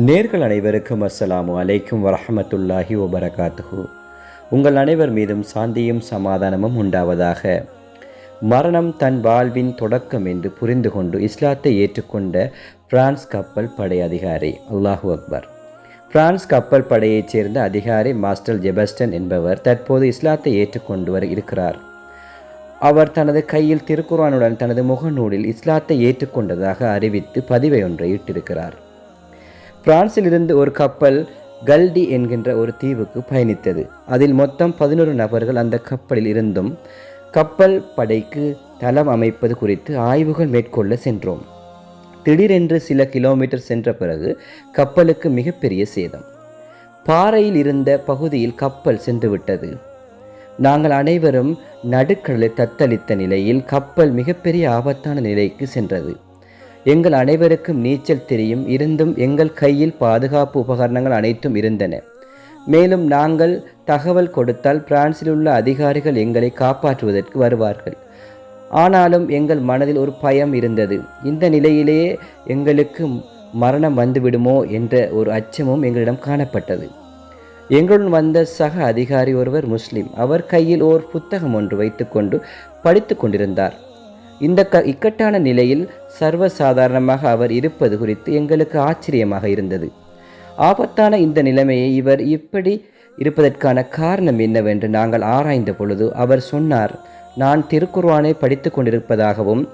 நேர்கள் அனைவருக்கும் அஸ்ஸலாமு அலைக்கும் வரஹமத்துல்லாஹி வபரகாத்துஹு. உங்கள் அனைவர் மீதும் சாந்தியும் சமாதானமும் உண்டாவதாக. மரணம் தன் வாழ்வின் தொடக்கம் என்று புரிந்து கொண்டு இஸ்லாத்தை ஏற்றுக்கொண்ட பிரான்ஸ் கப்பல் படை அதிகாரி. அல்லாஹு அக்பர். பிரான்ஸ் கப்பல் படையைச் சேர்ந்த அதிகாரி மாஸ்டர் ஜெபஸ்டன் என்பவர் தற்போது இஸ்லாத்தை ஏற்றுக்கொண்டு இருக்கிறார். அவர் தனது கையில் திருக்குர்ஆனுடன் தனது முகநூலில் இஸ்லாத்தை ஏற்றுக்கொண்டதாக அறிவித்து பதிவை ஒன்றை இட்டிருக்கிறார். பிரான்சிலிருந்து ஒரு கப்பல் கல்டி என்கின்ற ஒரு தீவுக்கு பயணித்தது. அதில் மொத்தம் 11 நபர்கள் அந்த கப்பலில் இருந்தும் கப்பல் படைக்கு தளம் அமைப்பது குறித்து ஆய்வுகள் மேற்கொள்ள சென்றோம். திடீரென்று சில கிலோமீட்டர் சென்ற பிறகு கப்பலுக்கு மிகப்பெரிய சேதம். பாறையில் இருந்த பகுதியில் கப்பல் சென்றுவிட்டது. நாங்கள் அனைவரும் நடுக்கடலை தத்தளித்த நிலையில் கப்பல் மிகப்பெரிய ஆபத்தான நிலைக்கு சென்றது. எங்கள் அனைவருக்கும் நீச்சல் தெரியும். இருந்தும் எங்கள் கையில் பாதுகாப்பு உபகரணங்கள் அனைத்தும் இருந்தன. மேலும் நாங்கள் தகவல் கொடுத்தால் பிரான்சில் உள்ள அதிகாரிகள் எங்களை காப்பாற்றுவதற்கு வருவார்கள். ஆனாலும் எங்கள் மனதில் ஒரு பயம் இருந்தது. இந்த நிலையிலேயே எங்களுக்கு மரணம் வந்துவிடுமோ என்ற ஒரு அச்சமும் எங்களிடம் காணப்பட்டது. எங்களுடன் வந்த சக அதிகாரி ஒருவர் முஸ்லிம். அவர் கையில் ஓர் புத்தகம் ஒன்று வைத்துக்கொண்டு படித்து கொண்டிருந்தார். இந்த இக்கட்டான நிலையில் சர்வசாதாரணமாக அவர் இருப்பது குறித்து எங்களுக்கு ஆச்சரியமாக இருந்தது. ஆபத்தான இந்த நிலைமையை இவர் இப்படி இருப்பதற்கான காரணம் என்னவென்று நாங்கள் ஆராய்ந்த பொழுது அவர் சொன்னார், நான் திருக்குர்ஆனை படித்து கொண்டிருப்பதாகவும்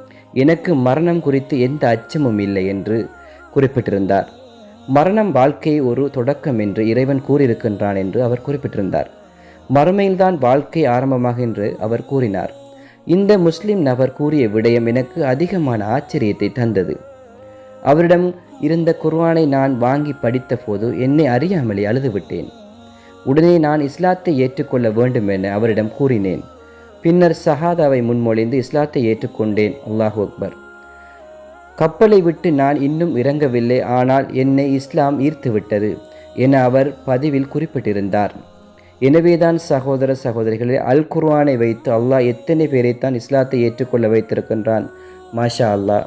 எனக்கு மரணம் குறித்து எந்த அச்சமும் இல்லை என்று குறிப்பிட்டிருந்தார். மரணம் வாழ்க்கை ஒரு தொடக்கம் என்று இறைவன் கூறியிருக்கின்றான் என்று அவர் குறிப்பிட்டிருந்தார். மறுமையில்தான் வாழ்க்கை ஆரம்பமாக என்று அவர் கூறினார். இந்த முஸ்லிம் நபர் கூறிய விடயம் எனக்கு அதிகமான ஆச்சரியத்தை தந்தது. அவரிடம் இருந்த குர்ஆனை நான் வாங்கி படித்த போது என்னை அறியாமலே அழுதுவிட்டேன். உடனே நான் இஸ்லாத்தை ஏற்றுக்கொள்ள வேண்டும் என அவரிடம் கூறினேன். பின்னர் ஷஹாதாவை முன்மொழிந்து இஸ்லாத்தை ஏற்றுக்கொண்டேன். அல்லாஹு அக்பர். கப்பலை விட்டு நான் இன்னும் இறங்கவில்லை, ஆனால் என்னை இஸ்லாம் ஈர்த்துவிட்டது என அவர் பதிவில் குறிப்பிட்டிருந்தார். எனவேதான் சகோதர சகோதரிகளே, அல் குர்ஆனை வைத்து அல்லாஹ் எத்தனை பேரைத்தான் இஸ்லாத்தை ஏற்றுக்கொள்ள வைத்திருக்கின்றான். மாஷா அல்லாஹ்.